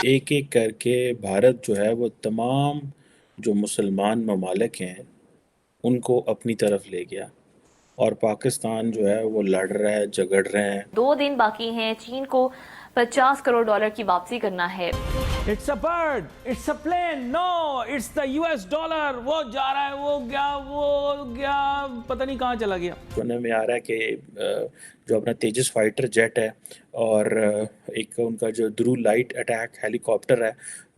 ایک ایک کر کے بھارت جو ہے وہ تمام جو مسلمان ممالک ہیں ان کو اپنی طرف لے گیا، اور پاکستان جو ہے وہ لڑ رہا ہے، جھگڑ رہے ہیں۔ 2 دن باقی ہیں، چین کو $50 کروڑ کی واپسی کرنا ہے۔ It's a bird, it's a plane, no, it's the US dollar. وہ جا رہا ہے، وہ گیا، پتہ نہیں کہاں چلا گیا۔ سننے میں آ رہا ہے کہ جو اپنا تیجس فائٹر جیٹ ہے اور ایک ان کا جو درو لائٹ اٹیک ہیلی کاپٹر ہے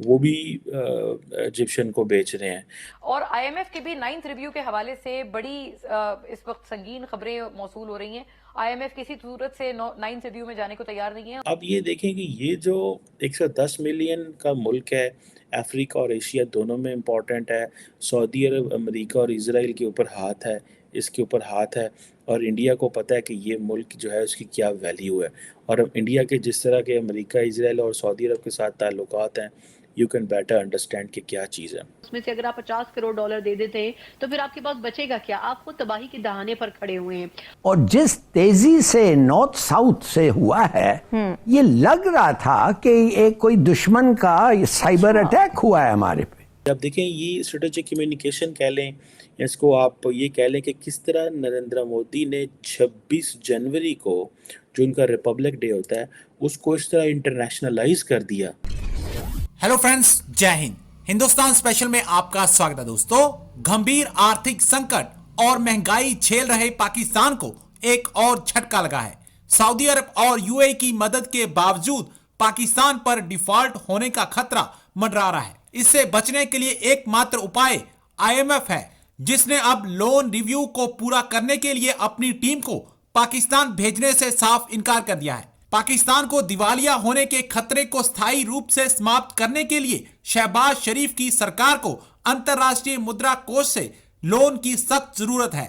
وہ بھی ایجپشن کو بیچ رہے ہیں۔ اور آئی ایم ایف کے بھی 9th ریویو کے حوالے سے بڑی اس وقت سنگین خبریں موصول ہو رہی ہیں۔ آئی ایم ایف کسی صورت سے 9th ریویو میں جانے کو تیار نہیں ہے۔ اب یہ دیکھیں کہ یہ جو 110 ملین کا ملک ہے، افریقہ اور ایشیا دونوں میں امپورٹنٹ ہے، سعودی عرب، امریکہ اور اسرائیل کے اوپر ہاتھ ہے، اس کے اوپر ہاتھ ہے، اور انڈیا کو پتہ ہے کہ یہ ملک جو ہے اس کی کیا ویلیو ہے، اور اب انڈیا کے جس طرح کے امریکہ، اسرائیل اور سعودی عرب کے ساتھ تعلقات ہیں، یو کین بیٹر انڈرسٹینڈ کہ کیا چیز ہے۔ اس میں سے اگر آپ $50 کروڑ دے دیتے ہیں تو پھر آپ کے پاس بچے گا کیا؟ آپ خود تباہی کے دہانے پر کھڑے ہوئے ہیں۔ اور جس تیزی سے نارتھ ساؤتھ سے ہوا ہے، یہ لگ رہا تھا کہ ایک کوئی دشمن کا سائبر اٹیک ہوا ہے ہمارے پہ۔ اب دیکھیں یہ اسٹریٹجک کمیونیکیشن کہہ لیں، یا اس کو آپ یہ کہہ لیں کہ کس طرح نریندر مودی نے 26 جنوری کو جو ان کا ریپبلک ڈے ہوتا ہے اس کو اس طرح انٹرنیشنلائز کر دیا۔ ہیلو فرینڈز، جے ہند۔ ہندوستان اسپیشل میں آپ کا سواگت ہے دوستو۔ گھمبیر آرتھک سنکٹ اور مہنگائی جھیل رہے پاکستان کو ایک اور جھٹکا لگا ہے۔ سعودی عرب اور یو اے کی مدد کے باوجود پاکستان پر ڈیفالٹ ہونے کا خطرہ منڈرا رہا ہے۔ اس سے بچنے کے لیے ایک ماتر اپائے آئی ایم ایف ہے، جس نے اب لون ریویو کو پورا کرنے کے لیے اپنی ٹیم کو پاکستان بھیجنے سے صاف انکار کر دیا ہے۔ پاکستان کو دیوالیہ ہونے کے خطرے کو استھائی روپ سے سماپت کرنے کے لیے شہباز شریف کی سرکار کو انترراشٹریہ مدرا کوش سے لون کی سخت ضرورت ہے۔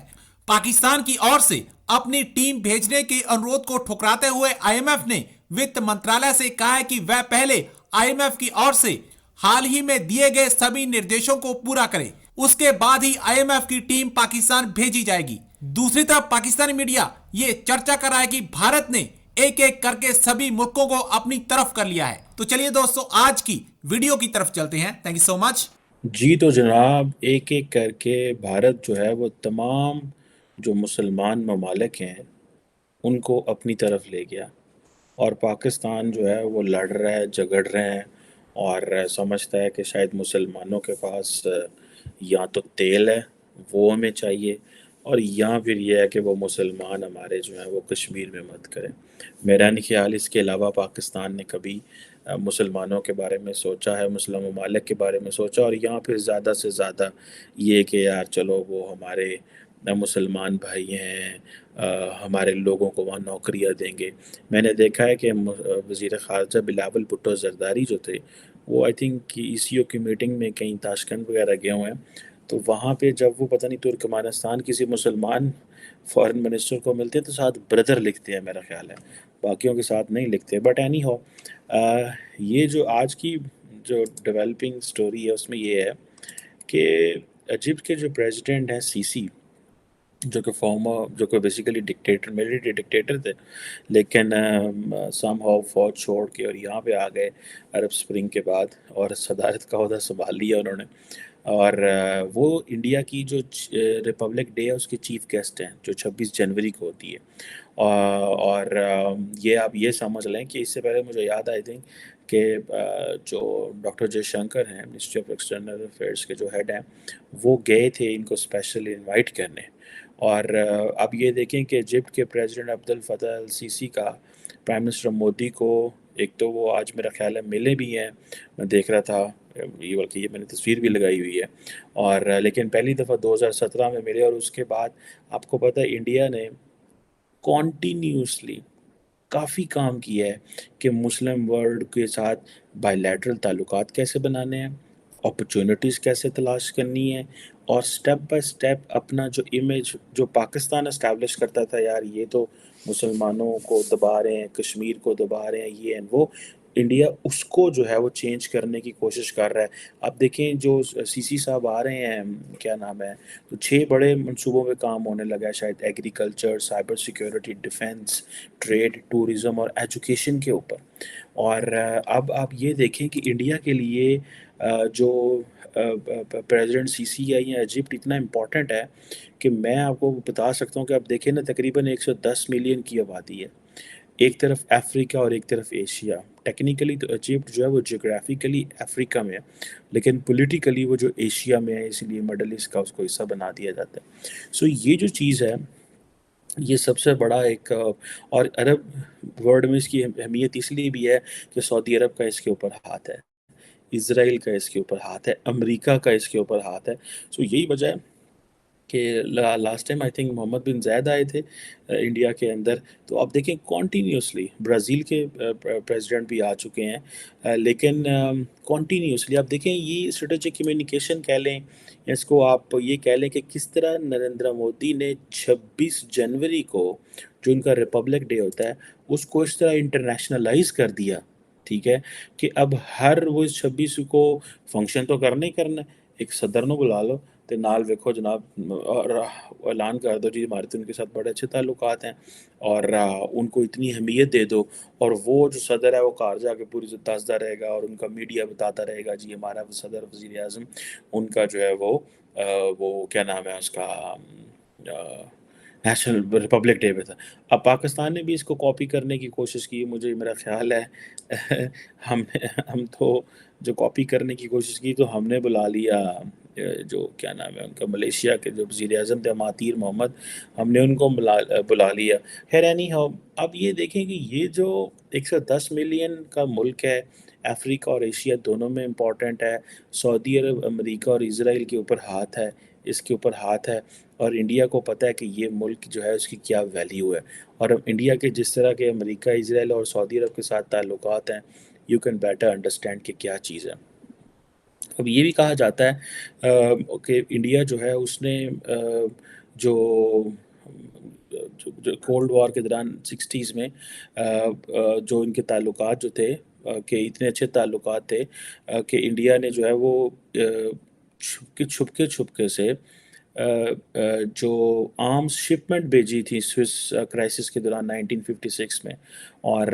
پاکستان کی اور سے اپنی ٹیم بھیجنے کے انورودھ کو ٹھکراتے ہوئے آئی ایم ایف نے وت منترالیہ سے کہا ہے کہ وہ پہلے آئی ایم ایف کی اور سے حال ہی میں دیے گئے سبھی نردیشوں کو پورا کرے، اس کے بعد ہی آئی ایم ایف کی ٹیم پاکستان بھیجی جائے گی۔ دوسری طرف پاکستانی میڈیا یہ چرچا کر رہا ہے کہ بھارت نے ایک ایک کر کے سبھی ملکوں کو اپنی طرف کر لیا ہے۔ تو چلیے دوستو آج کی ویڈیو کی طرف چلتے ہیں۔ تھینک یو سو مچ۔ جی تو جناب، ایک ایک کر کے بھارت جو ہے وہ تمام جو مسلمان ممالک ہیں ان کو اپنی طرف لے گیا، اور پاکستان جو ہے وہ لڑ رہا ہے، جھگڑ رہے ہیں، اور سمجھتا ہے کہ شاید مسلمانوں کے پاس یا تو تیل ہے وہ ہمیں چاہیے، اور یا پھر یہ ہے کہ وہ مسلمان ہمارے جو ہیں وہ کشمیر میں مت کریں۔ میرا نہیں خیال اس کے علاوہ پاکستان نے کبھی مسلمانوں کے بارے میں سوچا ہے، مسلم ممالک کے بارے میں سوچا، اور یہاں پھر زیادہ سے زیادہ یہ کہ یار چلو وہ ہمارے مسلمان بھائی ہیں، ہمارے لوگوں کو وہاں نوکریاں دیں گے۔ میں نے دیکھا ہے کہ وزیر خارجہ بلاول بھٹو زرداری جو تھے وہ آئی تھنک ای سی او کی میٹنگ میں کہیں تاشکند وغیرہ گئے ہوئے ہیں، تو وہاں پہ جب وہ پتہ نہیں ترکمانستان کسی مسلمان فارن منسٹر کو ملتے ہیں تو ساتھ بردر لکھتے ہیں، میرا خیال ہے باقیوں کے ساتھ نہیں لکھتے۔ بٹ اینی ہو، یہ جو آج کی جو ڈیولپنگ سٹوری ہے اس میں یہ ہے کہ ایجپٹ کے جو پریزیڈنٹ ہیں سی سی، جو کہ بیسیکلی ڈکٹیٹر، ملٹری ڈکٹیٹر تھے، لیکن سم ہاؤ فوج چھوڑ کے اور یہاں پہ آ گئے عرب سپرنگ کے بعد، اور صدارت کا عہدہ سنبھال لیا انہوں نے، اور وہ انڈیا کی جو ریپبلک ڈے ہے اس کے چیف گیسٹ ہیں جو 26 جنوری کو ہوتی ہے، اور یہ آپ یہ سمجھ لیں کہ اس سے پہلے مجھے یاد آئی تھنک کہ جو ڈاکٹر جے شنکر ہیں منسٹری آف ایکسٹرنل افیئرس کے جو ہیڈ ہیں وہ گئے تھے ان کو اسپیشلی انوائٹ کرنے، اور اب یہ دیکھیں کہ ایجپٹ کے پریزیڈنٹ عبد الفتاح السیسی کا پرائم منسٹر مودی کو ایک تو وہ آج میرا خیال ہے ملے بھی ہیں، میں دیکھ رہا تھا یہ، بلکہ یہ میں نے تصویر بھی لگائی ہوئی ہے، اور لیکن پہلی دفعہ 2017 میں ملے، اور اس کے بعد آپ کو پتہ ہے انڈیا نے کانٹینیوسلی کافی کام کیا ہے کہ مسلم ورلڈ کے ساتھ بائی لیٹرل تعلقات کیسے بنانے ہیں، اپرچونٹیز کیسے تلاش کرنی ہے، اور سٹیپ بائی سٹیپ اپنا جو امیج جو پاکستان اسٹیبلش کرتا تھا، یار یہ تو مسلمانوں کو دبا رہے ہیں، کشمیر کو دبا رہے ہیں، یہ ہیں وہ، انڈیا اس کو جو ہے وہ چینج کرنے کی کوشش کر رہا ہے. اب دیکھیں جو سی سی صاحب آ رہے ہیں, کیا نام ہے, تو 6 بڑے منصوبوں پہ کام ہونے لگا ہے, شاید agriculture, cyber security, defence, trade, tourism اور ایجوکیشن کے اوپر. اور اب آپ یہ دیکھیں کہ انڈیا کے لیے جو پریزیڈنٹ سی سی ہے یا ایجپٹ اتنا امپورٹنٹ ہے کہ میں آپ کو بتا سکتا ہوں کہ آپ دیکھیں نا, تقریباً 110 ملین کی آبادی ہے, ایک طرف افریقہ اور ایک طرف ایشیا. ٹیکنیکلی تو ایجپٹ جو ہے وہ جغرافیکلی افریقہ میں ہے, لیکن پولیٹیکلی وہ جو ایشیا میں ہے, اس لیے مڈل ایسٹ کا اس کو حصہ بنا دیا جاتا ہے. سو یہ جو چیز ہے یہ سب سے بڑا ایک, اور عرب ورلڈ میں اس کی اہمیت اس لیے بھی ہے کہ سعودی عرب کا اس کے اوپر ہاتھ ہے, اسرائیل کا اس کے اوپر ہاتھ ہے, امریکہ کا اس کے اوپر ہاتھ ہے. سو یہی وجہ ہے کہ لاسٹ ٹائم آئی تھنک محمد بن زید آئے تھے انڈیا کے اندر, تو آپ دیکھیں کنٹینیوسلی برازیل کے پریزیڈنٹ بھی آ چکے ہیں, لیکن کنٹینیوسلی آپ دیکھیں یہ اسٹریٹجک کمیونیکیشن کہہ لیں, یا اس کو آپ یہ کہہ لیں کہ کس طرح نریندر مودی نے 26 جنوری کو جو ان کا ریپبلک ڈے ہوتا ہے اس کو اس طرح انٹرنیشنلائز کر دیا, ٹھیک ہے, کہ اب ہر وہ 26 کو فنکشن تو کرنا ہی کرنا ہے, ایک صدر نو بلا لو تے نال ویکھو جناب اور اعلان کر دو جی ہمارے تو ان کے ساتھ بڑے اچھے تعلقات ہیں, اور ان کو اتنی اہمیت دے دو, اور وہ جو صدر ہے وہ کار جا کے پوری دستا رہے گا اور ان کا میڈیا بتاتا رہے گا جی ہمارا صدر وزیر اعظم ان کا جو ہے وہ کیا نام ہے اس کا نیشنل ریپبلک ڈے پہ تھا. اب پاکستان نے بھی اس کو کاپی کرنے کی کوشش کی, مجھے میرا خیال ہے ہم تو جو کاپی کرنے کی کوشش کی تو ہم نے بلا لیا جو کیا نام ہے ان کا ملیشیا کے جو وزیر اعظم تھے مہاتیر محمد, ہم نے ان کو بلا لیا. خیر اینی ہاؤ, اب یہ دیکھیں کہ یہ جو 110 ملین کا ملک ہے, افریقہ اور ایشیا دونوں میں امپورٹنٹ ہے, سعودی عرب, امریکہ اور اسرائیل کے اوپر ہاتھ ہے, اس کے اوپر ہاتھ ہے, اور انڈیا کو پتہ ہے کہ یہ ملک جو ہے اس کی کیا ویلیو ہے, اور اب انڈیا کے جس طرح کے امریکہ, اسرائیل اور سعودی عرب کے ساتھ تعلقات ہیں, یو کین بیٹر انڈرسٹینڈ کہ کیا چیز ہے. اب یہ بھی کہا جاتا ہے کہ انڈیا جو ہے اس نے جو کولڈ وار کے دوران 60s میں جو ان کے تعلقات جو تھے کہ اتنے اچھے تعلقات تھے کہ انڈیا نے جو ہے وہ چھپکے سے جو آرمز شپمنٹ بھیجی تھی سوئس کرائسس کے دوران 1956 میں, اور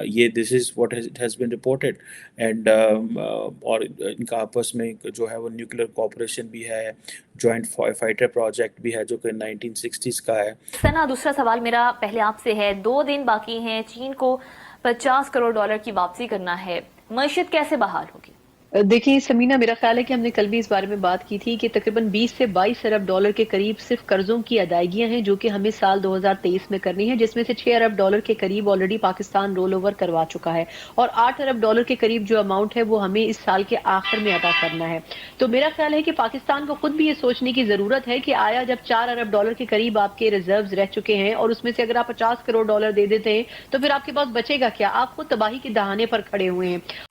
یہ this is what has been reported, and اور ان کا آپس میں جو ہے وہ نیوکلیر کوآپریشن بھی ہے, جوائنٹ فائٹر پروجیکٹ بھی ہے جو کہ 1960s کا ہے. سنا دوسرا سوال میرا پہلے آپ سے ہے, 2 دن باقی ہیں, چین کو $50 کروڑ کی واپسی کرنا ہے, معیشت کیسے بحال ہوگی؟ دیکھیں سمینہ, میرا خیال ہے کہ ہم نے کل بھی اس بارے میں بات کی تھی کہ تقریباً 20 سے 22 ارب ڈالر کے قریب صرف قرضوں کی ادائیگیاں ہیں جو کہ ہمیں سال 2023 میں کرنی ہے, جس میں سے 6 ارب ڈالر کے قریب آلریڈی پاکستان رول اوور کروا چکا ہے, اور 8 ارب ڈالر کے قریب جو اماؤنٹ ہے وہ ہمیں اس سال کے آخر میں ادا کرنا ہے. تو میرا خیال ہے کہ پاکستان کو خود بھی یہ سوچنے کی ضرورت ہے کہ آیا جب 4 ارب ڈالر کے قریب آپ کے ریزروز رہ چکے ہیں اور اس میں سے اگر آپ $50 کروڑ دے دیتے ہیں تو پھر آپ کے پاس بچے گا کیا؟ آپ خود تباہی کے دہانے پر کھڑے ہوئے ہیں.